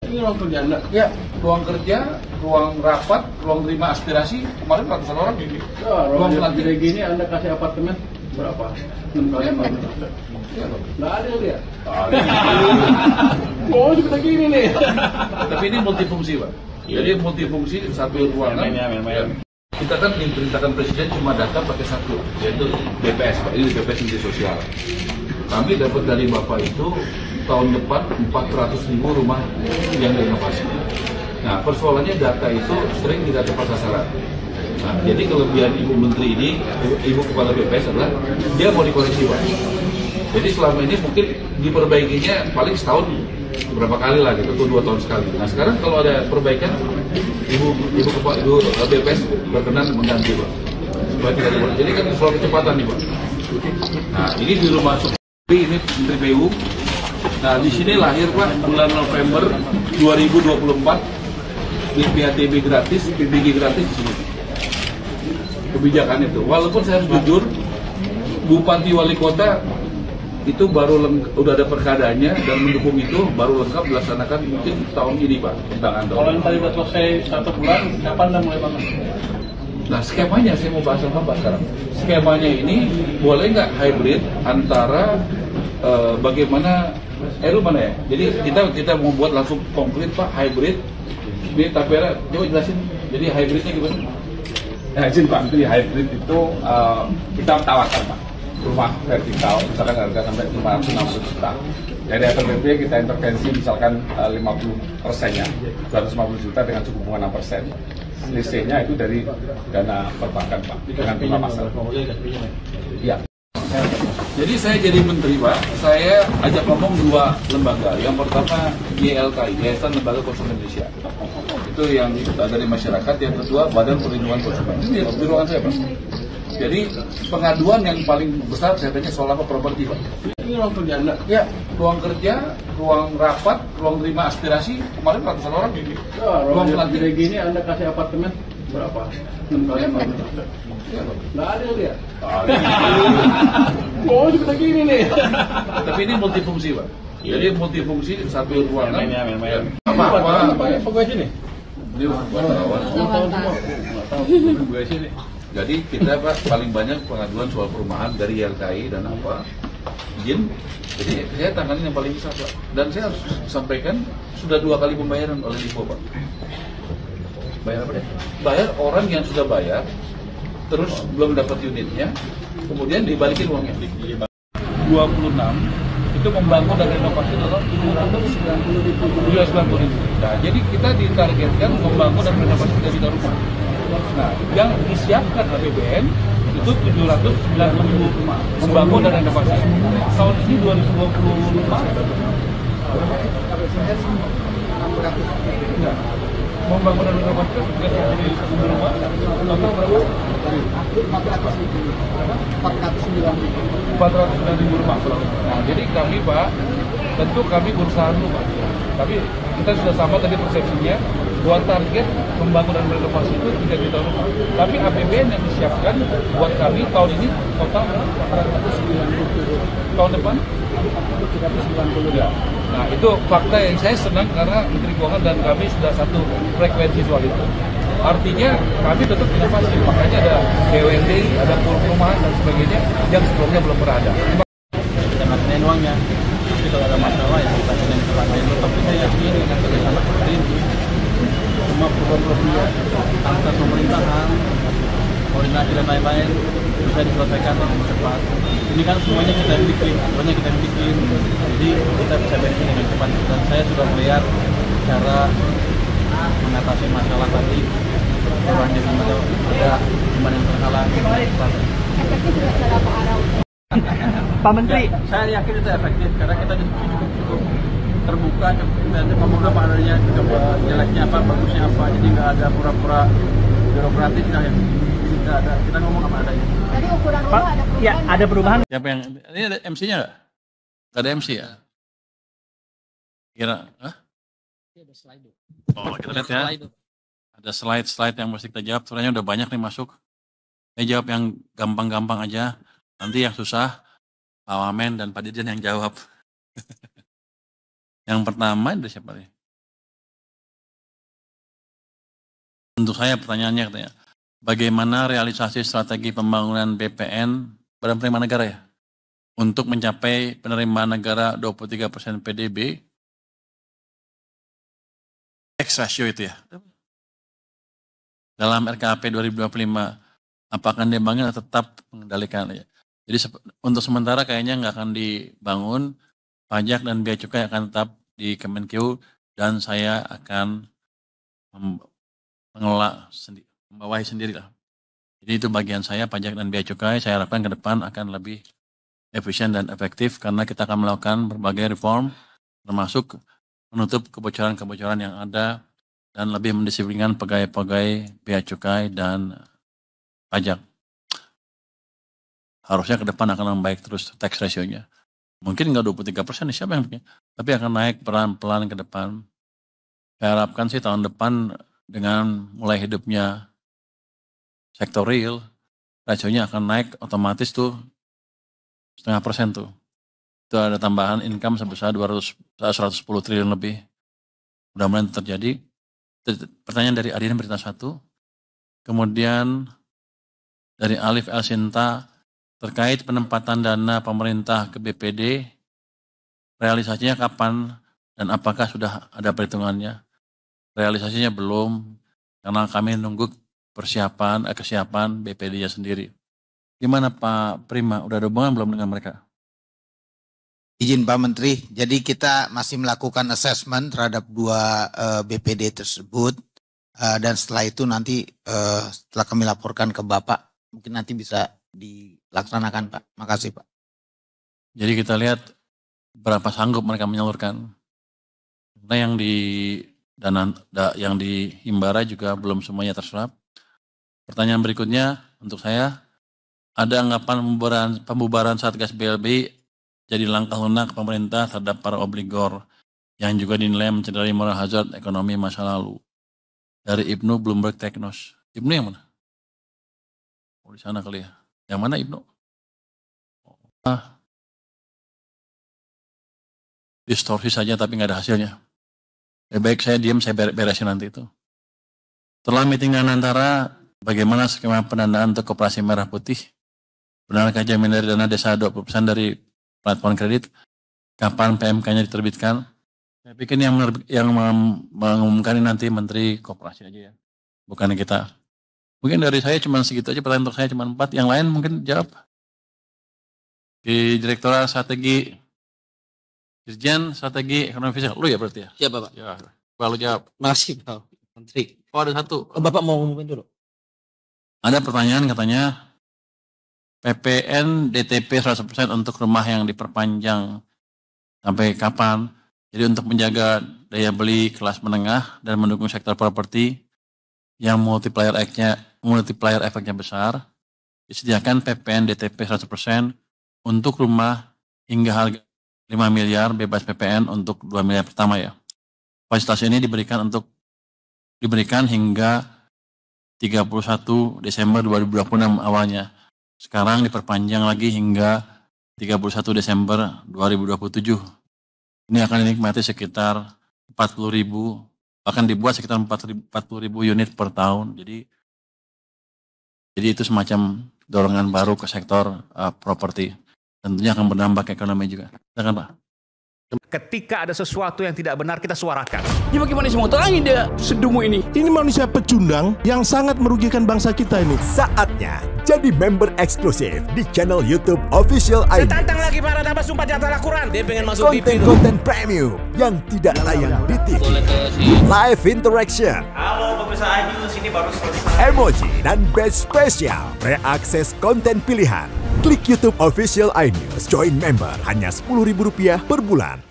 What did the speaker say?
Ini ruang kerja Anda? Ya, ruang kerja, ruang rapat, ruang terima aspirasi, kemarin ratusan orang ini. Ya, ruang lantai gini Anda kasih apartemen berapa? 6 kali apa? Nggak ada dia. Oh, juga gini nih. Tapi ini multifungsi, Pak. Jadi multifungsi satu ruangan. Kita kan diperintahkan Presiden cuma data pakai satu, yaitu BPS, Pak. Ini BPS Menteri Sosial. Kami dapat dari Bapak itu tahun depan 400.000 rumah yang direnovasi. Nah, persoalannya data itu sering tidak tepat sasaran. Nah, jadi kelebihan Ibu Menteri ini, Ibu Kepala BPS adalah dia mau dikoreksi, Pak. Jadi selama ini mungkin diperbaikinya paling setahun berapa kali lah gitu, atau 2 tahun sekali. Nah sekarang kalau ada perbaikan, Ibu BPS berkenan mengganti, Pak. Supaya tidak dibuat. Jadi kan soal kecepatan nih, Pak. Nah ini di rumah ini Menteri PU. Nah di sini lahir, Pak, bulan November 2024 di PATB gratis, PBG gratis di sini. Kebijakan itu. Walaupun saya harus jujur, Bupati Wali Kota itu baru udah ada perkadanya dan mendukung itu baru lengkap dilaksanakan mungkin tahun ini, Pak, undangan tahun. Kalau yang tadi udah selesai 1 bulan, kapan Anda mulai bangun? Nah skemanya saya mau bahas apa sekarang. Skemanya ini boleh nggak hybrid antara bagaimana lu mana ya? Jadi kita mau buat langsung konkret, Pak, hybrid. Ini Tapera, coba jelasin. Jadi hybridnya gimana? Ya, izin Pak, jadi hybrid itu kita tawarkan, Pak, rumah vertikal misalkan harga sampai 560 juta. Dari LPP kita intervensi misalkan 50%-nya, 250 juta dengan suku bunga 6%. Selisihnya itu dari dana perbankan, Pak, dengan bunga pasar. Iya. Jadi saya jadi menteri, Pak, saya ajak ngomong 2 lembaga. Yang pertama YLKI, Yayasan Lembaga Konsumen Indonesia. Itu yang dari masyarakat. Yang kedua Badan Perlindungan Konsumen. Ini di ruangan saya, Pak. Jadi pengaduan yang paling besar saya tanya soal apa, properti, Pak. Ini ruang kerja Anda? Ya, ruang kerja, ruang rapat, ruang terima aspirasi, kemarin ratusan orang ini. Ya, ruang lantai gini Anda kasih apartemen berapa? 6 kali apa? Nggak ada dia. Oh, juga gini nih. Tapi ini multifungsi, Pak. Jadi multifungsi satu ruangan. Apa ya pegawai sini? Ini wartawan. Nggak tahu pegawai sini. Jadi kita, Pak, paling banyak pengaduan soal perumahan dari YLKI dan apa izin. Jadi saya tangani yang paling besar, Pak. Dan saya harus sampaikan sudah 2 kali pembayaran oleh Lipo, Pak. Bayar apa deh? Bayar orang yang sudah bayar, terus belum dapat unitnya, kemudian dibalikin uangnya. 26 itu membangun dan renovasi total 790.000. Nah, jadi kita ditargetkan membangun dan renovasi 3 juta rumah. Nah, yang disiapkan APBN itu 790.000 rumah membangun dan renovasi. Tahun ini 2025 membangun dan renovasi 390.000 rumah. Total berapa? 409.000 rumah. Nah, jadi kami, Pak, tentu kami berusaha dulu, Pak. Tapi kita sudah sama tadi persepsinya buat target membangun dan renovasi itu 3 juta rumah. Tapi APBN yang disiapkan buat kami tahun ini total 490. Tahun depan 390 ya. Nah, itu fakta yang saya senang karena Menteri Keuangan dan kami sudah satu frekuensi soal itu. Artinya kami tetap inovasi, makanya ada BUMD, ada perumahan dan sebagainya yang sebelumnya belum pernah ada. Kita matiin uangnya. Tapi kalau ada masalah ya kita ingin selesaikan. Tapi saya yakin dengan kerjasama seperti ini, semua program-program antar pemerintahan, koordinasi dan lain-lain bisa diselesaikan dengan cepat. Ini kan semuanya kita bikin, aturannya kita bikin, jadi kita bisa beresin dengan cepat. Dan saya sudah melihat cara mengatasi masalah tadi. Orangnya gimana, ada gimana yang terhalang. Efektif tidak secara Pak Arau? Pak Menteri, saya yakin itu efektif karena kita cukup terbuka, kita ngomong apa adanya, jeleknya apa, bagusnya apa, jadi nggak ada pura-pura birokratis, kita ngomong apa adanya. Tadi ukuran rumah ada perubahan. Ya, ada perubahan. Siapa yang ini ada MC-nya nggak? Nggak ada MC ya? Kira? Hah? Ada slide. Oh, kita lihat ya. Ada slide-slide yang mesti kita jawab. Sebenarnya udah banyak nih masuk. Saya jawab yang gampang-gampang aja. Nanti yang susah Pak Wamen dan Pak Dirjen yang jawab. Yang pertama ada siapa nih? Untuk saya pertanyaannya katanya, bagaimana realisasi strategi pembangunan BPN Badan Penerimaan Negara ya untuk mencapai penerimaan negara 23% PDB tax ratio itu ya dalam RKAP 2025, apakah dibangun atau tetap mengendalikan ya. Jadi untuk sementara kayaknya nggak akan dibangun, pajak dan bea cukai akan tetap di Kemenkeu dan saya akan mengelola sendiri, membawahi sendiri lah. Jadi itu bagian saya, pajak dan bea cukai, saya harapkan ke depan akan lebih efisien dan efektif karena kita akan melakukan berbagai reform termasuk menutup kebocoran-kebocoran yang ada dan lebih mendisiplinkan pegawai-pegawai bea cukai dan pajak. Harusnya ke depan akan membaik terus tax ratio-nya. Mungkin nggak 23%, siapa yang punya? Tapi akan naik pelan-pelan ke depan. Saya harapkan sih tahun depan dengan mulai hidupnya sektor real, ratio-nya akan naik otomatis tuh 0,5% tuh. Itu ada tambahan income sebesar 110 triliun lebih. Mudah-mudahan terjadi. Pertanyaan dari Adina Berita 1. Kemudian dari Alif El Sinta terkait penempatan dana pemerintah ke BPD, realisasinya kapan dan apakah sudah ada perhitungannya? Realisasinya belum, karena kami nunggu kesiapan BPD-nya sendiri. Gimana Pak Prima, udah ada hubungan belum dengan mereka? Izin Pak Menteri, jadi kita masih melakukan assessment terhadap 2 BPD tersebut dan setelah itu nanti setelah kami laporkan ke Bapak, mungkin nanti bisa dilaksanakan Pak. Makasih Pak. Jadi kita lihat berapa sanggup mereka menyalurkan. Karena yang di Himbara juga belum semuanya terserap. Pertanyaan berikutnya untuk saya, ada anggapan pembubaran Satgas BLBI jadi langkah lunak pemerintah terhadap para obligor yang juga dinilai mencederai moral hazard ekonomi masa lalu. Dari Ibnu Bloomberg Technos. Ibnu yang mana? Oh, di sana kali ya. Yang mana Ibnu? Distorsi saja tapi nggak ada hasilnya. Baik saya diam, saya beresin nanti itu. Setelah meeting dengan antara, bagaimana skema pendanaan untuk Koperasi Merah Putih? Benarkah jaminan dari dana desa 20% dari platform kredit? Kapan PMK-nya diterbitkan? Saya pikir yang mengumumkan ini nanti Menteri Koperasi aja ya, bukan kita. Mungkin dari saya cuma segitu aja, pertanyaan untuk saya cuma 4, yang lain mungkin jawab. Di Direktorat Strategi, Dirjen Strategi Ekonomi Fiskal, lu ya berarti ya? Siapa Pak? Ya, lu jawab. Makasih Pak Menteri. Oh ada satu. Oh, Bapak mau ngomongin dulu? Ada pertanyaan katanya, PPN DTP 100% untuk rumah yang diperpanjang sampai kapan? Jadi untuk menjaga daya beli kelas menengah dan mendukung sektor properti yang multiplier efeknya besar, disediakan PPN DTP 100% untuk rumah hingga harga 5 miliar bebas PPN untuk 2 miliar pertama ya. Fasilitas ini diberikan hingga 31 Desember 2026 awalnya. Sekarang diperpanjang lagi hingga 31 Desember 2027. Ini akan dinikmati sekitar 40.000, akan dibuat sekitar 40.000 unit per tahun. Jadi itu semacam dorongan baru ke sektor properti. Tentunya akan berdampak ekonomi juga. Silakan Pak. Ketika ada sesuatu yang tidak benar, kita suarakan. Ya bagaimana semua terangin dia sedungu ini? Ini manusia pecundang yang sangat merugikan bangsa kita ini. Saatnya jadi member eksklusif di channel YouTube Official iNews. Tantang lagi para tambah sumpah di atas Al-Quran. Dia pengen masuk TV. Konten premium yang tidak tayang di TV. Live interaction. Halo pemirsa iNews, ini baru selesai. Emoji dan badge spesial. Reakses konten pilihan. Klik YouTube Official iNews. Join member hanya Rp10.000 per bulan.